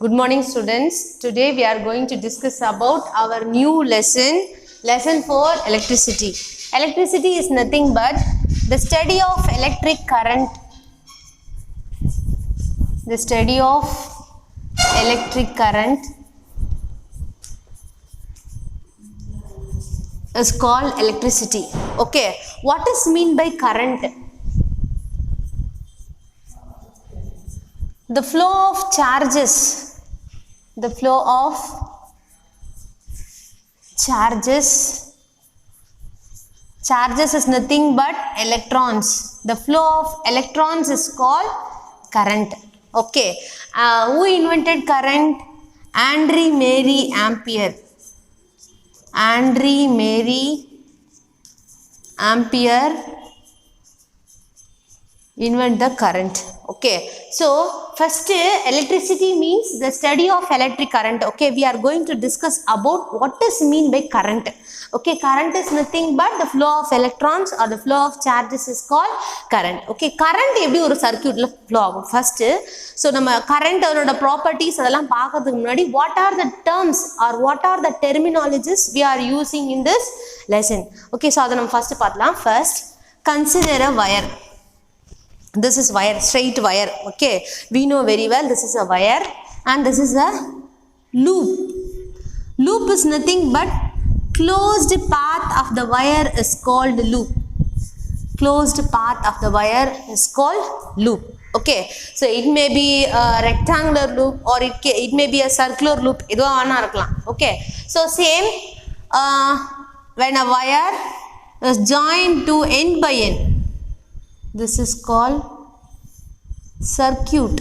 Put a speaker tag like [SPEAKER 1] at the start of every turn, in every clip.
[SPEAKER 1] Good morning students. Today we are going to discuss about our new lesson for electricity. Electricity is nothing but the study of electric current. The study of electric current is called electricity. Okay, what is mean by current? The flow of charges. The flow of charges is nothing but electrons. The flow of electrons is called current. Okay, who invented current? Andre Marie Ampere. Andre Marie Ampere invent the current. Okay, so first electricity means the study of electric current. Okay, we are going to discuss about what is mean by current. Okay, current is nothing but the flow of electrons or the flow of charges is called current. Okay, current எப்படி ஒரு சர்க்யூட்ல flow ஆகும் first. So நம்ம current அதோட properties அதெல்லாம் பார்க்கிறதுக்கு முன்னாடி what are the terms or what are the terminologies we are using in this lesson. Okay, so அதை நம்ம first பார்க்கலாம். First, consider a wire. This is wire, straight wire. Okay, we know very well this is a wire and this is a loop. Loop is nothing but closed path of the wire is called loop. Closed path of the wire is called loop. Okay, so it may be a rectangular loop or it may be a circular loop. Okay, so same when a wire is joined to end by end, this is called circuit.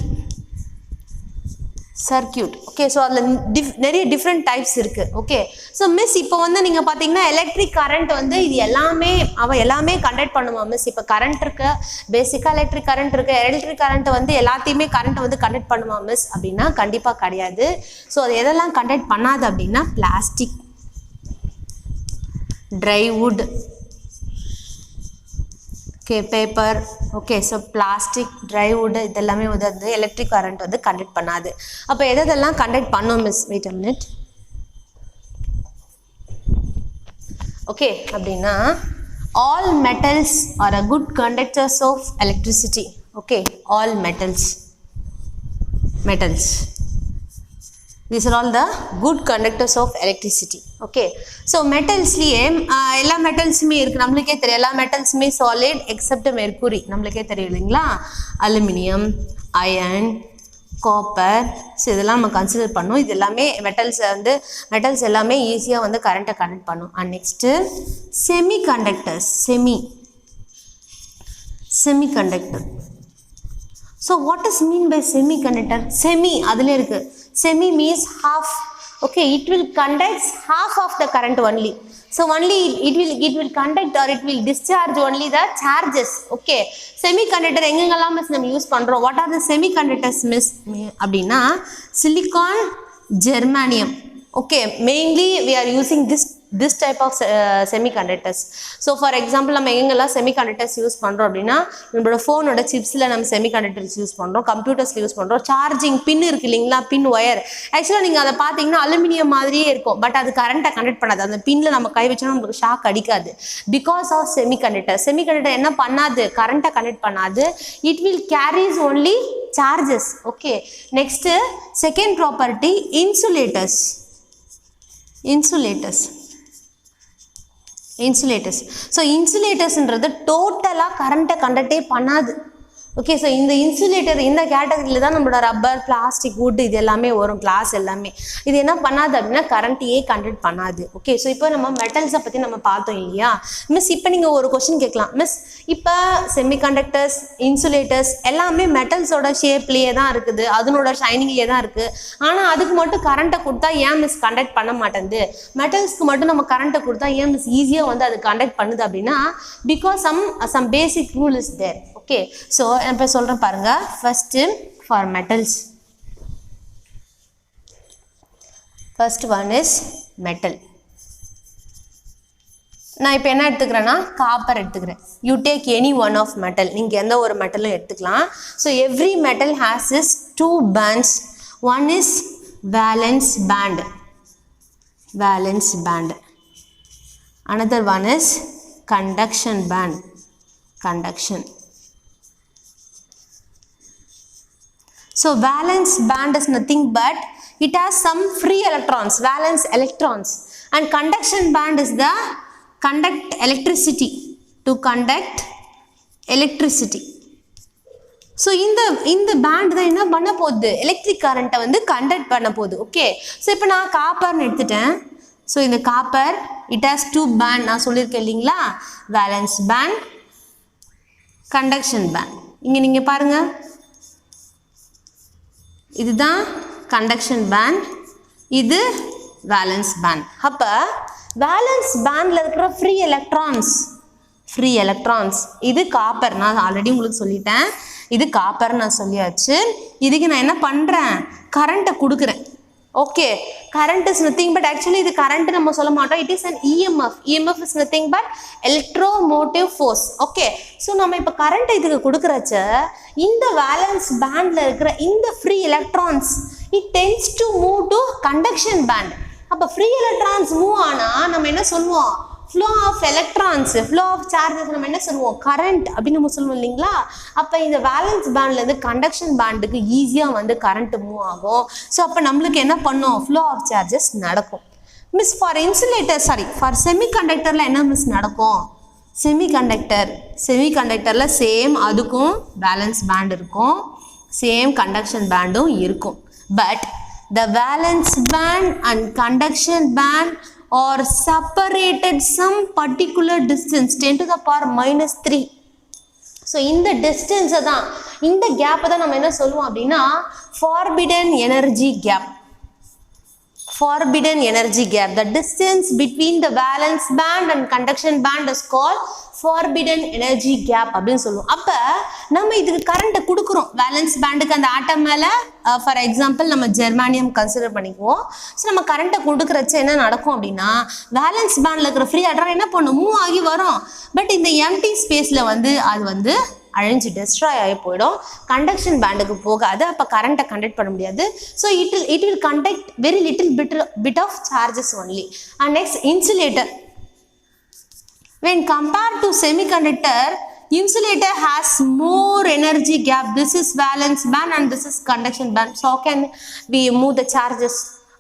[SPEAKER 1] Okay, so நிறைய different types இருக்கு. Okay, so miss இப்போ வந்து நீங்க பாத்தீங்கன்னா electric current வந்து இது எல்லாமே conduct பண்ணுமா மிஸ்? இப்போ கரண்ட் இருக்கு, பேசிக்கா எலக்ட்ரிக் கரண்ட் இருக்கு, எலக்ட்ரிக் கரண்ட் வந்து எல்லாத்தையுமே கரண்ட் வந்து கண்டக்ட் பண்ணுமா மிஸ் அப்படின்னா கண்டிப்பா கிடையாது. ஸோ அது எதெல்லாம் கண்டக்ட் பண்ணாது அப்படின்னா plastic, try would, okay, paper. Okay, so plastic, dry wood இதெல்லாமே வந்து எலக்ட்ரிக் கரண்ட் வந்து கண்டக்ட் பண்ணாது. அப்போ எதெல்லாம் கண்டக்ட் பண்ணும் miss? Wait a minute. Okay, அப்படின்னா all metals are a good conductors of electricity. Okay, all metals. These are all the good conductors of electricity. Okay, so metals liye ella metals me irukku, nammuluke theriyum ella metals me solid except mercury, nammuluke theriyum illingla, aluminum, iron, copper. So idella நம்ம consider பண்ணோம். இது எல்லாமே metals எல்லாமே ஈஸியா வந்து கரண்ட்டை conduct பண்ணும். And next semiconductors. Semiconductor. So what is mean by semiconductor? Semi adile irukku. Semi means half. Okay, it will conduct half of the current only. So only it will conduct or it will discharge only the charges. Okay, semiconductor engengala miss nam use pandrom. What are the semiconductors miss abdina? Silicon, germanium. Okay, mainly we are using this type of semiconductors. So for example நம்ம எங்கெல்லாம் semiconductors use பண்றோம் அப்படின்னா நம்மளோட ஃபோனோட சிப்ஸ்ல நம்ம semiconductors use பண்றோம், கம்ப்யூட்டர்ஸ்ல use பண்றோம், charging பின் இருக்கு இல்லீங்களா, பின் ஒயர். ஆக்சுவலா நீங்க அதை பாத்தீங்கன்னா அலுமினியம் மாதிரியே இருக்கும், பட் அது கரண்ட்டை கண்டக்ட் பண்ணாது. அந்த பின்ல நம்ம கை வச்சோம்னா நமக்கு ஷாக் அடிக்காது. பிகாஸ் ஆஃப் செமிகண்டக்டர் என்ன பண்ணாது? கரண்ட்டை கண்டக்ட் பண்ணாது. It will carries only charges. Okay, next second property insulators. So insulators ன்றது டோட்டலா கரண்ட்டை கண்டக்டே பண்ணாது. ஓகே, ஸோ இந்த இன்சுலேட்டர் இந்த கேட்டகரியில் தான் நம்மளோட ரப்பர், பிளாஸ்டிக், வுட் இது எல்லாமே வரும், கிளாஸ் எல்லாமே. இது என்ன பண்ணாது அப்படின்னா கரண்ட்டையே கண்டக்ட் பண்ணாது. ஓகே, ஸோ இப்போ நம்ம மெட்டல்ஸை பற்றி நம்ம பார்த்தோம் இல்லையா மிஸ்? இப்போ நீங்கள் ஒரு கொஸ்டின் கேட்கலாம் மிஸ், இப்போ செமிகண்டக்டர்ஸ், இன்சுலேட்டர்ஸ் எல்லாமே மெட்டல்ஸோட ஷேப்லேயே தான் இருக்குது, அதனோட ஷைனிங்லேயே தான் இருக்குது. ஆனால் அதுக்கு மட்டும் கரண்ட்டை கொடுத்தா ஏன் மிஸ் கண்டக்ட் பண்ண மாட்டேங்குது? மெட்டல்ஸ்க்கு மட்டும் நம்ம கரண்ட்டை கொடுத்தா ஏன் மிஸ் ஈஸியாக வந்து அது கண்டக்ட் பண்ணுது அப்படின்னா because some basic rule is there. Okay, so இப்போ சொல்றேன் பாருங்க. First for metals, first one is metal. நான் இப்போ என்ன எடுத்துக்கிறேன்னா காப்பர் எடுத்துக்கிறேன். You take any one of metal, நீங்கள் எந்த ஒரு மெட்டலும் எடுத்துக்கலாம். So every metal has is 2 bands. One is valence band. Valence band. Another one is conduction band. Conduction. So valence band is nothing but it has some free electrons, valence electrons, and conduction band is the conduct electricity, to conduct electricity. So இந்த band தான் என்ன பண்ண போகுது, electric கரண்ட்டை வந்து conduct பண்ண போகுது. Okay, so இப்போ நான் காப்பர்னு எடுத்துட்டேன். ஸோ இந்த copper it has two band நான் சொல்லியிருக்கேன் இல்லைங்களா, வேலன்ஸ் பேண்ட், கண்டக்ஷன் பேண்ட். இங்கே நீங்கள் பாருங்கள், இதுதான் கண்டக்ஷன் பேண்ட், இது வேலன்ஸ் பேண்ட். அப்போ வேலன்ஸ் பேண்டில் இருக்கிற ஃப்ரீ எலக்ட்ரான்ஸ் இது காப்பர். நான் ஆல்ரெடி உங்களுக்கு சொல்லிட்டேன், இது காப்பர் நான் சொல்லியாச்சு. இதுக்கு நான் என்ன பண்ணுறேன், கரண்ட்டை கொடுக்குறேன். Okay, current is nothing but actually இது current நம்ம சொல்ல மாட்டோம், it is an EMF is nothing but electromotive force. Okay, so நம்ம இப்போ கரண்ட் இதுக்கு கொடுக்குறச்ச இந்த வேலன்ஸ் பேண்டில் இருக்கிற இந்த free electrons it tends to move to conduction band. அப்போ ஃப்ரீ எலக்ட்ரான்ஸ் மூவ் ஆனால் நம்ம என்ன சொல்லுவோம், flow of electrons, flow of charges நம்ம என்ன சொல்லுவோம், கரண்ட் அப்படின்னு நம்ம சொல்லுவோம் இல்லைங்களா. அப்போ இந்த வேலன்ஸ் பேண்ட்லேருந்து கண்டக்ஷன் பேண்டுக்கு ஈஸியாக வந்து கரண்ட் மூவ் ஆகும். ஸோ அப்போ நம்மளுக்கு என்ன பண்ணும், ஃப்ளோ ஆஃப் சார்ஜஸ் நடக்கும். மிஸ் ஃபார் இன்சுலேட்டர் ஃபார் செமிகண்டக்டரில் என்ன மிஸ் நடக்கும், செமிகண்டக்டரில் சேம் அதுக்கும் வேலன்ஸ் பேண்ட் இருக்கும், சேம் கண்டக்ஷன் பேண்டும் இருக்கும். But the valence band and conduction band are separated some particular distance 10 to the power minus 3. So இந்த டிஸ்டன்ஸை தான், இந்த கேப்பை தான் நம்ம என்ன சொல்லுவோம் அப்படின்னா forbidden energy gap. The distance between the valence band and conduction band is called forbidden energy gap அப்படின்னு சொல்லுவோம். அப்போ நம்ம இதுக்கு கரண்ட்டை கொடுக்குறோம் வேலன்ஸ் பேண்டுக்கு, அந்த ஆட்டம் மேலே ஃபார் எக்ஸாம்பிள் நம்ம ஜெர்மானியம் கன்சிடர் பண்ணிக்குவோம். ஸோ நம்ம கரண்ட்டை கொடுக்குறச்ச என்ன நடக்கும் அப்படின்னா வேலன்ஸ் பேண்டில் இருக்கிற ஃப்ரீ எலக்ட்ரான் என்ன பண்ணும், மூவ் ஆகி வரும். பட் இந்த எம்டி ஸ்பேஸில் வந்து அது வந்து அழிஞ்சு டெஸ்ட்ராய் ஆகி போயிடும், கண்டக்ஷன் பேண்டுக்கு போகாது. அப்போ கரண்ட்டை கண்டக்ட் பண்ண முடியாது. So it will conduct very little bit of charges only. And next, insulator. When compared to semiconductor, insulator has more energy gap. This is valence band and this is conduction band. So how can we move the charges?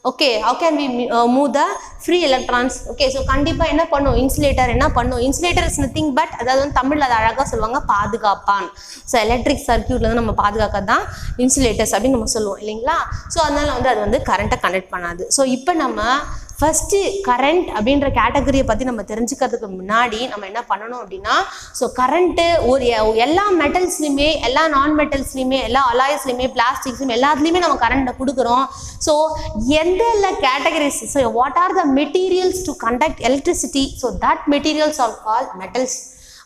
[SPEAKER 1] Okay, how can we move the free electrons? Okay, so கண்டிப்பா என்ன பண்ணும், insulator என்ன பண்ணும், insulator is nothing but, அதாவது வந்து தமிழில் அதை அழகாக சொல்லுவாங்க பாதுகாப்பான். ஸோ எலக்ட்ரிக் சர்க்கியூட்லேருந்து நம்ம பாதுகாக்க தான் இன்சுலேட்டர்ஸ் அப்படின்னு நம்ம சொல்லுவோம் இல்லைங்களா. ஸோ அதனால வந்து அது வந்து கரண்ட்டை கனெக்ட் பண்ணாது. ஸோ இப்போ நம்ம ஃபஸ்ட்டு கரண்ட் அப்படின்ற கேட்டகரியை பற்றி நம்ம தெரிஞ்சுக்கிறதுக்கு முன்னாடி நம்ம என்ன பண்ணணும் அப்படின்னா, ஸோ கரண்ட்டு ஒரு எல்லா மெட்டல்ஸ்லையுமே, எல்லா நான் மெட்டல்ஸ்லையுமே, எல்லா அலாய்ஸ்லையுமே, பிளாஸ்டிக்ஸ்லையுமே எல்லாத்துலேயுமே நம்ம கரண்ட்டை கொடுக்குறோம். ஸோ எந்த categories, so what are the materials to conduct electricity, so that materials are called metals.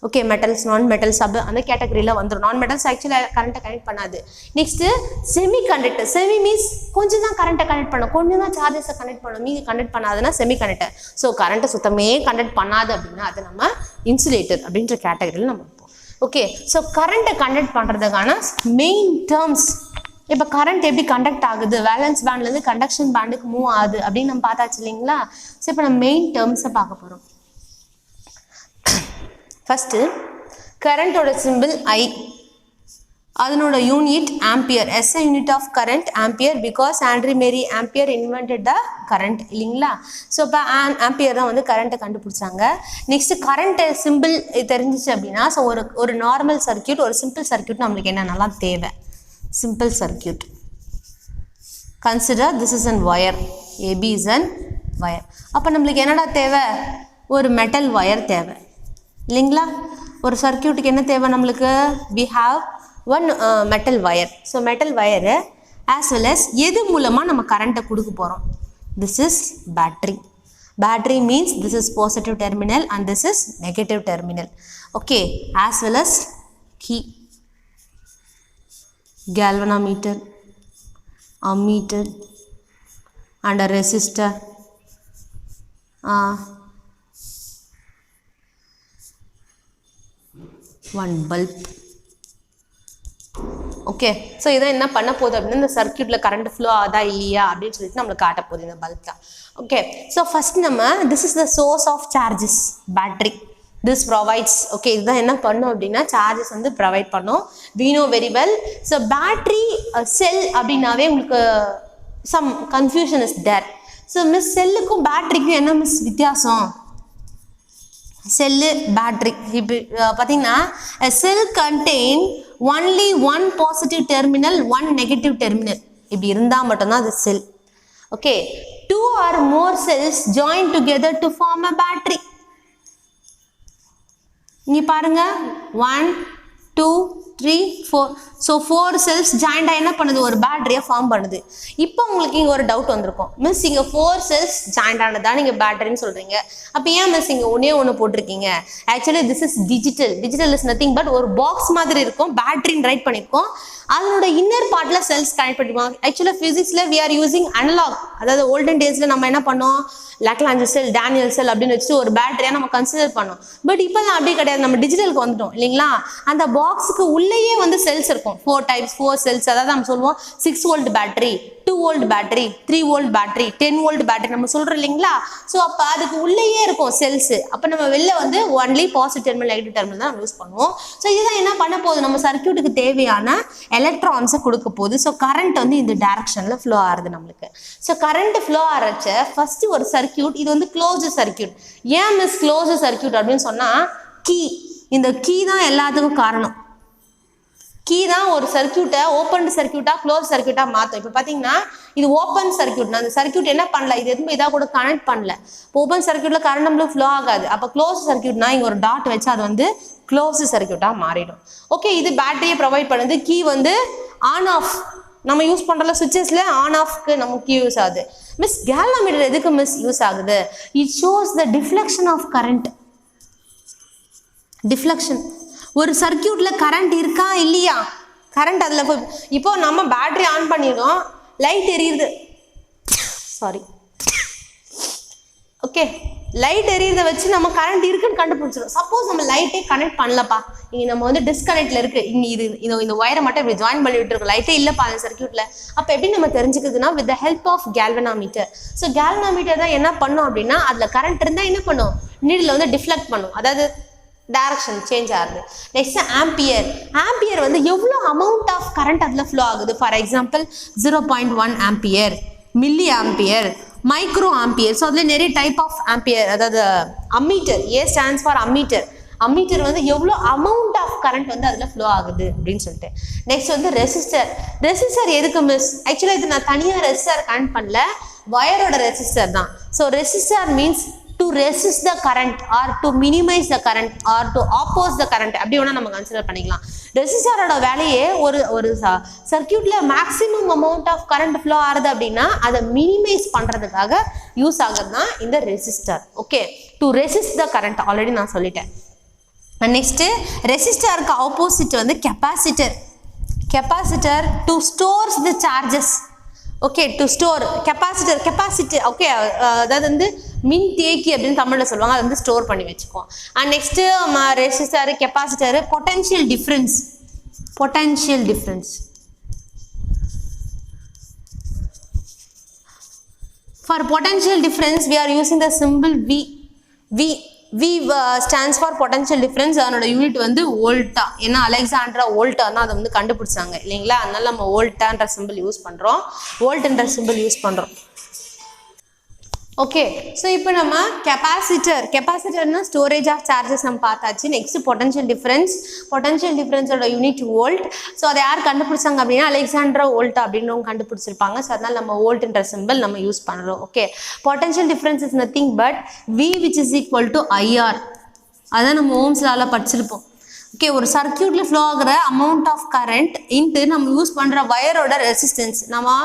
[SPEAKER 1] Okay, metals, நான் மெட்டல்ஸ் அப்போ அந்த கேட்டகரியில் வந்துடும். நான் மெட்டல்ஸ் ஆக்சுவலாக கரண்ட்டை கனெக்ட் பண்ணாது. Next semiconductor. செமி மீன்ஸ் கொஞ்சம் தான் கரண்ட்டை கனெக்ட் பண்ணும், கொஞ்சம் தான் சார்ஜஸை கனெக்ட் பண்ணும், மீதி கனெக்ட் பண்ணாதுன்னா செமிகண்டக்டர். ஸோ கரண்ட்டை சுத்தமே கனெக்ட் பண்ணாது அப்படின்னா அது நம்ம இன்சுலேட்டர் அப்படின்ற கேட்டகரியில் நம்ம இருப்போம். ஓகே, ஸோ கரண்ட்டை கனெக்ட் பண்ணுறதுக்கான மெயின் டேர்ம்ஸ். இப்போ கரண்ட் எப்படி கண்டக்ட் ஆகுது, வேலன்ஸ் பேண்ட்லேருந்து கண்டக்ஷன் பேண்டுக்கு மூவ் ஆகுது அப்படின்னு நம்ம பார்த்தாச்சு இல்லைங்களா. ஸோ இப்போ நம்ம மெயின் டேர்ம்ஸை பார்க்க போகிறோம். ஃபஸ்ட்டு கரண்ட்டோட சிம்பிள் I, அதனோட unit ampere. SI unit of current ampere, because Andre Marie Ampere invented the current இல்லைங்களா. ஸோ இப்போ ஆம்பியர் தான் வந்து கரண்ட்டை கண்டுபிடிச்சாங்க. நெக்ஸ்ட்டு கரண்ட்டு சிம்பிள் தெரிஞ்சிச்சு அப்படின்னா, ஸோ ஒரு நார்மல் சர்க்கியூட், ஒரு சிம்பிள் சர்க்கியூட் நம்மளுக்கு என்னென்னலாம் தேவை. Simple circuit, consider this is an wire, AB is an wire. அப்போ நம்மளுக்கு என்னடா தேவை, ஒரு மெட்டல் ஒயர் தேவை இல்லைங்களா. ஒரு சர்க்கியூட்டுக்கு என்ன தேவை நம்மளுக்கு, we have one metal wire. So metal wire as well as எது மூலமாக நம்ம கரண்ட்டை கொடுக்க போகிறோம், this is battery. Battery means this is positive terminal and this is negative terminal. Okay, as well as key, galvanometer, ammeter and a resistor. One bulb. Okay. So இதை என்ன பண்ண போகுது அப்படின்னா இந்த சர்க்கியூட்டில் கரண்ட் ஃப்ளோ ஆகுதா இல்லையா அப்படின்னு சொல்லிட்டு நம்மளுக்கு காட்ட போகுது இந்த பல்ப் தான். ஓகே. ஸோ ஃபர்ஸ்ட் நம்ம this is the source of charges battery. This provides okay இதுதான் என்ன பண்ணும் அப்படின்னா சார்ஜஸ் வந்து ப்ரொவைட் பண்ணும். we know very well. So battery cell அப்படின்னாவே உங்களுக்கு some confusion is there. So miss செல்லுக்கும் பேட்டரிக்கும் என்ன மிஸ் வித்தியாசம்? செல்லு பேட்டரி இப்போ பார்த்தீங்கன்னா cell contain only one positive terminal one negative terminal இப்படி இருந்தால் மட்டும்தான் அது cell. Okay. 2 or more cells join together to form a battery. இங்க பாருங்க 1 2 3 4. ஸோ 4 cells ஜாயிண்ட் என்ன பண்ணுது ஒரு பேட்டரியை ஃபார்ம் பண்ணுது. இப்போ உங்களுக்கு இங்கே ஒரு டவுட் வந்திருக்கும் மிஸ் இங்கே 4 cells ஜாயிண்ட் ஆனதா நீங்கள் பேட்டரின்னு சொல்கிறீங்க, அப்போ ஏன் மிஸ் இங்கே ஒன்று போட்டிருக்கீங்க? Actually this is digital is nothing but ஒரு பாக்ஸ் மாதிரி இருக்கும், பேட்டரின்னு ரைட் பண்ணியிருக்கோம். அதனோட இன்னர் பார்ட்டில் செல்ஸ் கனெக்ட் பண்ணிருப்பாங்க. ஆக்சுவலாக ஃபிசிக்ஸில் வி ஆர் யூசிங் அனலாக், அதாவது ஓல்டன் டேஸில் நம்ம என்ன பண்ணோம் லாக்லாஞ்ச் செல் டேனியல் செல் அப்படின்னு வச்சுட்டு ஒரு பேட்டரியாக நம்ம கன்சிடர் பண்ணோம். பட் இப்போலாம் அப்படி கிடையாது, நம்ம டிஜிட்டலுக்கு வந்துட்டோம் இல்லைங்களா? அந்த பாக்ஸுக்கு உள்ளேயே வந்து செல்ஸ் இருக்கும் 4 types 4 cells. அதாவது நம்ம சொல்லுவோம் 6 volt battery, 2 volt battery, 3 volt battery, 10 volt battery நம்ம சொல்கிறோம் இல்லைங்களா? ஸோ அப்போ அதுக்கு உள்ளேயே இருக்கும் செல்ஸு. அப்போ நம்ம வெளில வந்து only positive terminal negative terminal தான் யூஸ் பண்ணுவோம். ஸோ இதுதான் என்ன பண்ண போகுது நம்ம சர்க்கியூட்டுக்கு தேவையான எலக்ட்ரான்ஸை கொடுக்க போகுது. ஸோ கரண்ட் வந்து இந்த டைரக்ஷனில் ஃப்ளோ ஆகுது நம்மளுக்கு. ஸோ கரண்ட் ஃப்ளோ ஆகிறச்ச ஃபர்ஸ்ட் ஒரு சர்க்கியூட் இது வந்து க்ளோஸ்டு சர்க்கியூட். ஏன் மிஸ் க்ளோஸ்டு சர்க்கியூட் அப்படின்னு சொன்னால் கீ, இந்த கீ தான் எல்லாத்துக்கும் காரணம். கீ தான் ஒரு சர்க்கியூட்டை ஓப்பன் சர்க்கியூட்டாக க்ளோஸ் சர்க்கியூட்டாக மாற்றும். இப்போ பார்த்தீங்கன்னா இது ஓப்பன் சர்க்கியூட், நான் அந்த சர்க்கியூட் என்ன பண்ணல இது எதுவும் இதாக கூட கனெக்ட் பண்ணல. இப்போ ஓப்பன் சர்க்கியூட்டில் கரண்ட் நம்மளுக்கு ஃப்ளோ ஆகாது. அப்போ க்ளோஸ் சர்க்கியூட்னா இங்கே ஒரு டாட் வச்சு அது வந்து க்ளோஸ் சர்க்கியூட்டாக மாறிடும். ஓகே. இது பேட்டரியை ப்ரொவைட் பண்ணுது. கீ வந்து ஆன் ஆஃப் நம்ம யூஸ் பண்ணுறல சுவிச்சஸில் ஆன் ஆஃப்க்கு நமக்கு யூஸ் ஆகுது. மிஸ் கேல்வனோமீட்டர் எதுக்கு மிஸ் யூஸ் ஆகுது? It shows the deflection of current. Deflection ஒரு சர்க்கியூட்ல கரண்ட் இருக்கா இல்லையா, கரண்ட் அதில் போய் இப்போ நம்ம பேட்டரி ஆன் பண்ணிடுறோம், லைட் எரியுது, சாரி ஓகே லைட் எரியறத வச்சு நம்ம கரண்ட் இருக்குன்னு கண்டுபிடிச்சிடும். சப்போஸ் நம்ம லைட்டே கனெக்ட் பண்ணலப்பா, இங்கே நம்ம வந்து டிஸ்கனெக்ட்ல இருக்கு, இங்கே இந்த ஒயரை மட்டும் இப்படி ஜாயின் பண்ணி விட்டுருக்கோம், லைட்டே இல்லைப்பா அந்த சர்க்கியூட்ல. அப்போ எப்படி நம்ம தெரிஞ்சுக்குதுன்னா with the help of galvanometer. So galvanometer தான் என்ன பண்ணும் அப்படின்னா அதில் கரண்ட் இருந்தால் என்ன பண்ணும் நீடில் வந்து டிஃப்ளெக்ட் பண்ணும், அதாவது டைரக்ஷன் சேஞ்ச் ஆகுது. Next ampere. ஆம்பியர் வந்து எவ்வளோ அமௌண்ட் ஆஃப் கரண்ட் அதில் ஃப்ளோ ஆகுது. For example 0.1 ampere, milli ampere, micro ampere. So அதில் நிறைய டைப் ஆஃப் ஆம்பியர், அதாவது ammeter. A stands for ammeter. Ammeter வந்து எவ்வளோ அமௌண்ட் ஆஃப் கரண்ட் வந்து அதில் ஃப்ளோ ஆகுது அப்படின்னு சொல்லிட்டு. நெக்ஸ்ட் வந்து ரெசிஸ்டர். ரெசிஸ்டர் எதுக்கு மிஸ்? ஆக்சுவலாக இது நான் தனியாக ரெசிஸ்டர் கனெக்ட் பண்ணல, வயரோட ரெசிஸ்டர் தான். So resistor means to resist the current or to minimize the current or to oppose the current அப்படி வேணா நம்ம கன்சிடர் பண்ணிக்கலாம். ரெசிஸ்டரோட வேலையே ஒரு சர்க்கியூட்ல maximum amount of current flow ஆகுது அப்படின்னா அதை மினிமைஸ் பண்றதுக்காக யூஸ் ஆகுது தான் இந்த resistor. Okay, to resist the current already நான் சொல்லிட்டேன். நெக்ஸ்ட் ரெசிஸ்டருக்கு ஆப்போசிட் வந்து capacitor. Capacitor to stores the charges. Okay, to store capacitor. Capacity okay, அதாவது வந்து மின் தேக்கி அப்படின்னு தமிழில் சொல்லுவாங்க, அது வந்து ஸ்டோர் பண்ணி வச்சுக்குவோம். And next resistor, capacitor, potential difference. Potential difference for potential difference we are using the symbol V stands for potential difference. அதனோட யூனிட் வந்து வோல்ட்டா. ஏன்னா அலெக்சாண்ட்ரா வோல்ட்டா தான் அதை வந்து கண்டுபிடிச்சாங்க இல்லைங்களா, அதனால நம்ம வோல்ட்டான்ற சிம்பிள் யூஸ் பண்ணுறோம், வோல்ட்ன்ற சிம்பிள் யூஸ் பண்ணுறோம். ஓகே, ஸோ இப்போ நம்ம கெப்பாசிட்டர்னா ஸ்டோரேஜ் ஆஃப் சார்ஜஸ் நம்ம பார்த்தாச்சு. Next potential difference. பொட்டன்ஷியல் டிஃப்ரென்ஸோட யூனிட் வோல்ட். ஸோ அதை யார் கண்டுபிடிச்சாங்க அப்படின்னா அலெக்சாண்ட்ரா வோல்ட் அப்படின்றவங்க கண்டுபிடிச்சிருப்பாங்க. ஸோ அதனால நம்ம வோல்ட்ன்ற சிம்பிள் நம்ம யூஸ் பண்ணுறோம். Okay, potential difference is nothing but V which is equal to IR. அதான் நம்ம ஓம்ஸ் லால படிச்சிருப்போம். ஓகே, ஒரு சர்க்கியூட்ல ஃப்ளோ ஆகிற அமௌண்ட் ஆஃப் கரண்ட் இன்ட்டு நம்ம யூஸ் பண்ணுற வயரோட ரெசிஸ்டன்ஸ். நம்ம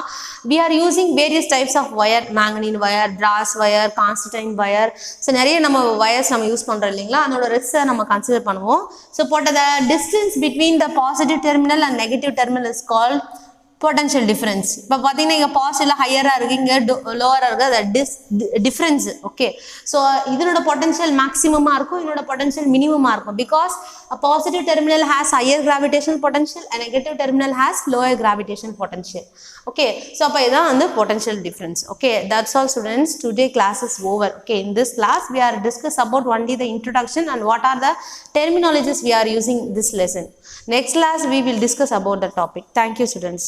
[SPEAKER 1] we are using various types of wire, manganese wire, brass wire, constantan wire. So நிறைய நம்ம வயர்ஸ் நம்ம யூஸ் பண்ணுறோம் இல்லைங்களா, அதனோட ரெசிஸ்டன்ஸை நம்ம கன்சிடர் பண்ணுவோம். ஸோ போட்ட the distance between the positive terminal and negative terminal is called potential difference. இப்போ பார்த்தீங்கன்னா இங்கே பாசிட்டிவ்ல ஹையராக இருக்குது, இங்கே லோவராக இருக்குது, அது டிஃப்ரென்ஸ். ஓகே, ஸோ இதனோட பொட்டன்ஷியல் மேக்ஸிமமாக இருக்கும், இதனோட பொட்டன்ஷியல் மினிமமாக இருக்கும். Because a positive terminal has higher gravitational potential, a negative terminal has lower gravitational potential. Okay, so அப்போ இதான் வந்து potential difference. Okay, that's all students. Today class is over. Okay, in this class we are discuss about only the introduction and what are the terminologies we are using this lesson. Next class we will discuss about the topic. Thank you students.